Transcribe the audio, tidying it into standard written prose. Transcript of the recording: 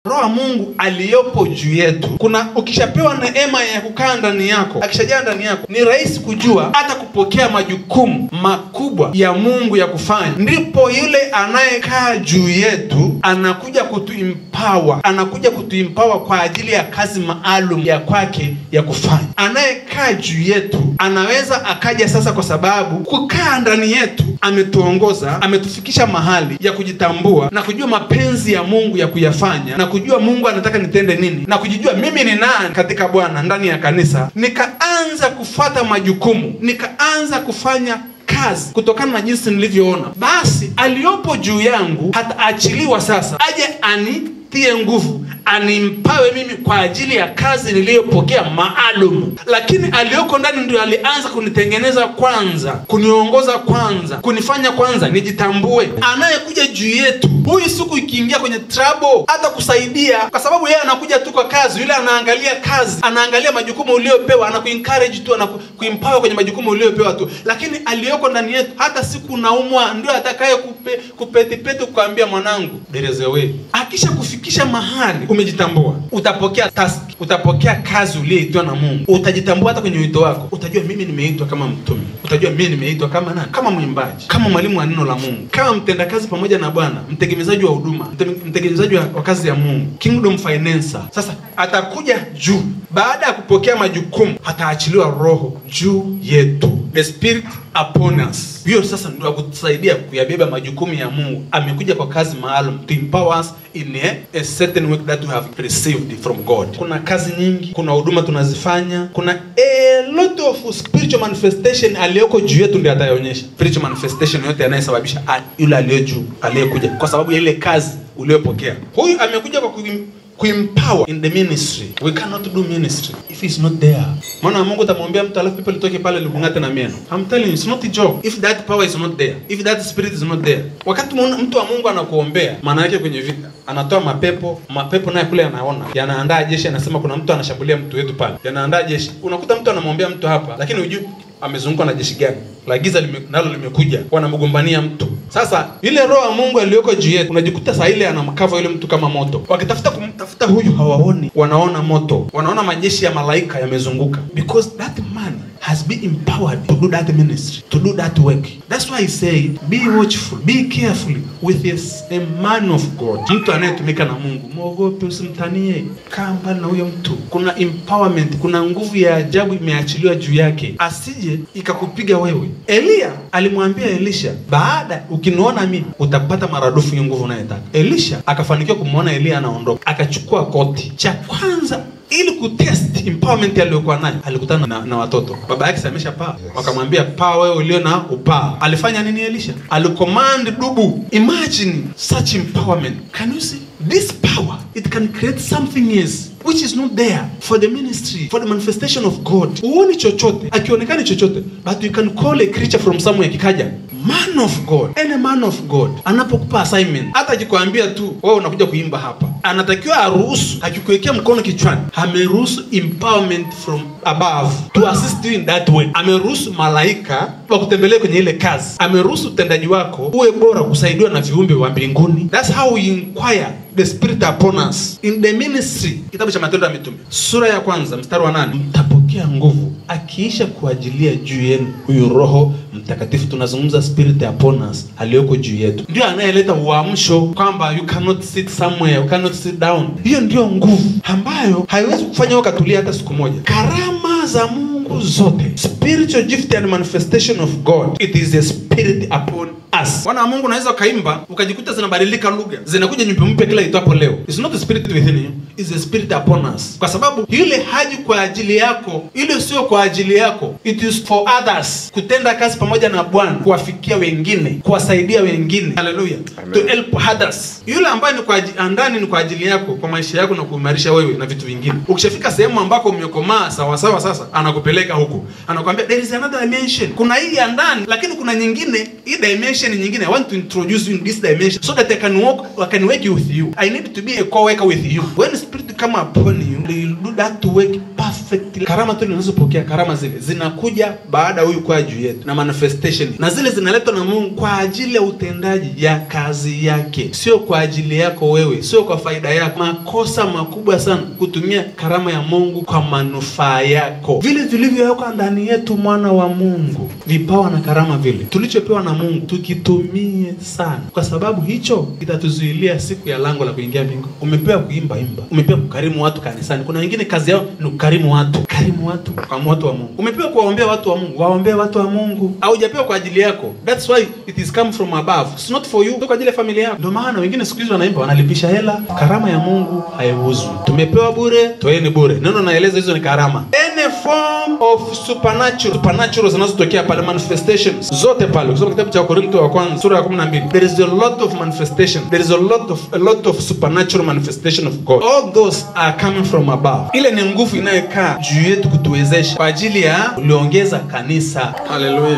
Roho wa Mungu aliyopo juu yetu. Kuna ukishapewa neema ya kukaa ndani yako, akishajaa ndani yako, ni rahisi kujua hata kupokea majukumu makubwa ya Mungu ya kufanya. Ndipo yule anayekaa juu yetu anakuja kutuempower kwa ajili ya kazi maalum ya kwake ya kufanya. Anayekaa juu yetu anaweza akaja sasa, kwa sababu kukaa ndani yetu ametuongoza, ametufikisha mahali ya kujitambua na kujua mapenzi ya Mungu ya kuyafanya, na kujua Mungu anataka nitende nini, na kujijua mimi ni nani katika Bwana ndani ya kanisa. Nikaanza kufuata majukumu, nikaanza kufanya kazi kutokana na jinsi nilivyoona. Basi aliyopo juu yangu hataachiliwa sasa aje anitie nguvu, animpawe mimi kwa ajili ya kazi niliyopokea maalum. Lakini aliyoko ndani ndio alianza kunitengeneza kwanza, kuniongoza kwanza, kunifanya kwanza nijitambue. Anayekuja juu yetu, huyu siku ikiingia kwenye trouble hata kusaidia, kwa sababu yeye anakuja tu kwa kazi. Yule anaangalia kazi, anaangalia majukumu uliyopewa, anakuencourage tu, anakuempower kwenye majukumu uliyopewa tu. Lakini aliyoko ndani yetu, hata siku naumwa, ndio atakaye kupetipeti kuambia mwanangu there is a way. Akisha kufikisha mahali umejitambua, utapokea task, utapokea kazi uliyoitwa na Mungu. Utajitambua hata kwenye wito wako, utajua mimi nimeitwa kama mtume, utajua mimi nimeitwa kama nani, kama mwimbaji, kama mwalimu wa neno la Mungu, kama mtendakazi pamoja na Bwana, mtegemezaji wa huduma, mtegemezaji wa kazi ya Mungu, kingdom financer. Sasa atakuja juu baada ya kupokea majukumu, ataachiliwa Roho juu yetu, the Spirit upon us. Hiyo sasa ndio akutusaidia kuyabeba majukumu ya Mungu. Amekuja kwa kazi maalum, to empower us in a certain work that we have received from God. Kuna kazi nyingi, kuna huduma tunazifanya, kuna a lot of spiritual manifestation aliyoko juu yetu ndiye ataonyesha. Spiritual manifestation yote yanayosababisha yule aliyo juu, aliyekuja kwa sababu ya ile kazi uliyopokea. Huyu amekuja kwa kuempower in the ministry. We cannot do ministry if it's not there. Maana Mungu atamwambia mtu alafu people litoke pale likungate na meno. I'm telling you, it's not a joke if that power is not there, if that spirit is not there. Wakati mtu wa Mungu anakuombea, maana yake kwenye vita anatoa mapepo naye kule anaona, yanaandaa jeshi, anasema kuna mtu anashambulia mtu wetu pale, yanaandaa jeshi. Unakuta mtu anamwambia mtu hapa, lakini hujui amezungukwa na jeshi gani. La giza nalo limekuja, wanamgombania mtu. Sasa ile Roho wa Mungu aliyoko juu yetu, unajikuta saa ile anamkava yule mtu kama moto. Wakitafuta kumtafuta huyu hawaoni, wanaona moto, wanaona majeshi ya malaika yamezunguka, because that man has been empowered to do that ministry, to do that work. That's why I say be watchful, be careful with a man of God. Mtu anayetumika na Mungu, muogope, usimtanie, kaa mbali na huyo mtu. Kuna empowerment, kuna nguvu ya ajabu imeachiliwa juu yake, asije ikakupiga wewe. Elia alimwambia Elisha, baada ukiniona mimi utapata maradufu hiyo nguvu unayotaka. Elisha akafanikiwa kumuona Elia anaondoka, akachukua koti. Cha kwanza ili kutest empowerment aliyokuwa nayo, alikutana na watoto. Baba yake amesha paa, wakamwambia paa wewe ulio na upaa. Alifanya nini Elisha? Alicommand dubu. Imagine such empowerment. Can you see this power? It can create something else which is not there for the ministry, for the manifestation of God. Uoni chochote, akionekani chochote, but you can call a creature from somewhere kikaja. Man of God, any man of God anapokupa assignment, hata akikwambia tu wewe unakuja kuimba hapa, anatakiwa aruhusu, akikuwekea mkono kichwani, ameruhusu empowerment from above to assist you in that way. Ameruhusu malaika wakutembelee kwenye ile kazi. Ameruhusu utendaji wako uwe bora kusaidiwa na viumbe wa mbinguni. That's how we inquire the Spirit upon us in the ministry. Kitabu cha Matendo ya Mitume sura ya 1 mstari wa 8, mtapokea nguvu akiisha kuajilia juu yenu huyu Roho Mtakatifu. Tunazungumza Spirit upon us aliyoko juu yetu, ndio anayeleta uamsho kwamba you cannot sit somewhere, you cannot sit down. Hiyo ndio nguvu ambayo haiwezi kufanya wewe katulia hata siku moja. Karama za Mungu zote, spiritual gift and manifestation of God, it is a spirit upon us. Wana Mungu unaweza kaimba ukajikuta zinabadilika lugha, zinakuja nyimbo mpya kila itwapo leo. It's not the spirit within you, it's the spirit upon us. Kwa sababu ile haji kwa ajili yako, ile sio kwa ajili yako. It is for others, kutenda kazi pamoja na Bwana, kuwafikia wengine, kuwasaidia wengine. Hallelujah. To help others. Yule ambaye ni kwa ndani ni kwa ajili yako, kwa maisha yako na kuimarisha wewe na vitu vingine. Ukishafika sehemu ambako umekomaa sawa sawa, sasa anakueleka huko, anakuambia there is another dimension. Kuna hii ya ndani, lakini kuna nyingine, hii dimension nyingine. I want to introduce you in this dimension so that I can work with you. I need to be a co-worker with you. When the Spirit come upon you, they will do that to work perfect. Karama tu tunazopokea, karama zile zinakuja baada huyu kwa juu yetu na manifestation, na zile zinaletwa na Mungu kwa ajili ya utendaji ya kazi yake, sio kwa ajili yako wewe, sio kwa faida yako. Makosa makubwa sana kutumia karama ya Mungu kwa manufaa yako. Vile vilivyowekwa ndani yetu mwana wa Mungu, vipawa na karama vile tulichopewa na Mungu, tukitumie sana, kwa sababu hicho kitatuzuilia siku ya lango la kuingia mbinguni. Umepewa kuimba, umepewa kukarimu watu kanisani. Kuna wengine kazi yao ni kukarimu watu, kwa watu wa Mungu. Umepewa kuwaombea watu wa Mungu, waombee watu wa Mungu. Haujapewa kwa ajili yako. That's why it is come from above. It's not for you, kwa ajili ya familia yako. Ndio maana wengine siku hizi wanaimba, wanalipisha hela. Karama ya Mungu haiuzwi. Tumepewa bure, toeni bure. Neno naeleza hizo ni karama. Any form of supernatural zinazotokea pale, manifestations zote pale. Ukisoma kitabu cha Korintho wa kwanza sura ya 12, there is a lot of manifestation. There is a lot of supernatural manifestation of God. All those are coming from above. Ile ni nguvu inayokaa juu yetu kutuwezesha kwa ajili ya kuliongeza kanisa. Hallelujah.